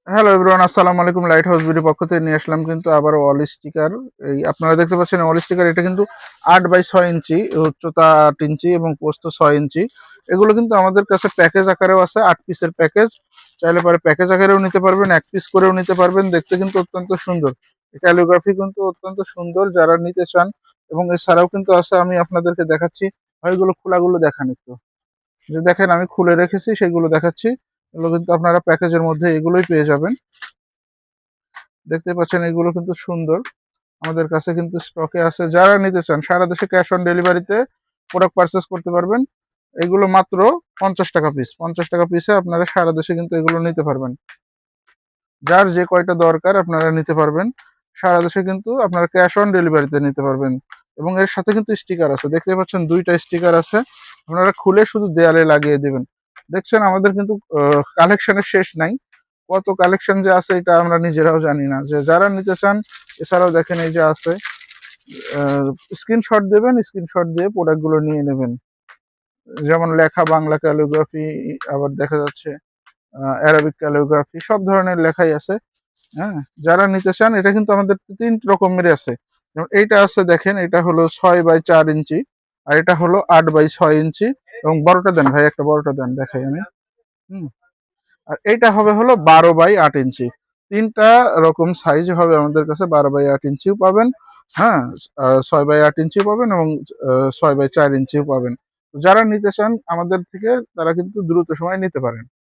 Hello everyone, আসসালামু আলাইকুম। Light house BD পক্ষ থেকে নিয়ে আসলাম কিন্তু আবার ওয়াল স্টিকার। এই আপনারা দেখতে পাচ্ছেন ওয়াল স্টিকার, এটা কিন্তু 8x6 ইঞ্চি উচ্চতা, 8 ইঞ্চি এবং প্রস্থ 6 ইঞ্চি। এগুলো কিন্তু আমাদের কাছে প্যাকেজ আকারেও আছে, 8 পিসের প্যাকেজ। চাইলে পরে প্যাকেজ আকারেও নিতে পারবেন, 1 পিস করেও নিতে পারবেন। দেখতে কিন্তু অত্যন্ত সুন্দর, ক্যালিগ্রাফি কিন্তু অত্যন্ত সুন্দর যারা নিতে চান। এবং এছাড়াও কিন্তু আছে, আমি আপনাদেরকে দেখাচ্ছি। এগুলো খোলাগুলো দেখান একটু, যে দেখেন আমি খুলে রেখেছি সেগুলো দেখাচ্ছি। এগুলো কিন্তু আপনারা প্যাকেজের মধ্যে এগুলোই পেয়ে যাবেন। দেখতে পাচ্ছেন এগুলো কিন্তু সুন্দর, আমাদের কাছে কিন্তু স্টকে আছে। যারা নিতে চান সারা দেশে ক্যাশ অন ডেলিভারিতে প্রোডাক্ট পারচেস করতে পারবেন। এগুলো মাত্র 50 টাকা পিস, 50 টাকা পিসে আপনারা সারা দেশে কিন্তু এগুলো নিতে পারবেন। যার যে কয়টা দরকার আপনারা নিতে পারবেন। সারা দেশে কিন্তু আপনারা ক্যাশ অন ডেলিভারিতে নিতে পারবেন। এবং এর সাথে কিন্তু স্টিকার আছে, দেখতে পাচ্ছেন 2টা স্টিকার আছে। আপনারা খুলে শুধু দেয়ালে লাগিয়ে দিবেন। দেখছেন আমাদের কিন্তু কালেকশনের শেষ নাই। কত কালেকশন যে আছে এটা আমরা নিজেরাও জানি না। যে যারা নিতে চান, এছাড়াও দেখেন এই যে আছে, স্ক্রিনশট দেবেন, স্ক্রিনশট দিয়ে প্রোডাক্টগুলো নিয়ে নেবেন। যেমন লেখা বাংলা ক্যালিগ্রাফি, আবার দেখা যাচ্ছে অ্যারাবিক ক্যালিগ্রাফি, সব ধরনের লেখাই আছে। হ্যাঁ, যারা নিতে চান, এটা কিন্তু আমাদের 3 রকমের আছে। যেমন এইটা আছে, দেখেন এটা হলো 6x4 ইঞ্চি, আর এটা হলো 8x6 ইঞ্চি। এবং বড়টা দেন ভাই, একটা বড়টা দেন, দেখাই আমি। হুম। আর এইটা হবে হলো 12x8 ইঞ্চি। 3টা রকম সাইজ হবে আমাদের কাছে, 12x8 ইঞ্চিও পাবেন, হ্যাঁ, 6x8 ইঞ্চিও পাবেন এবং 6x4 ইঞ্চিও পাবেন। যারা নিতে চান আমাদের থেকে, তারা কিন্তু দ্রুত সময় নিতে পারেন।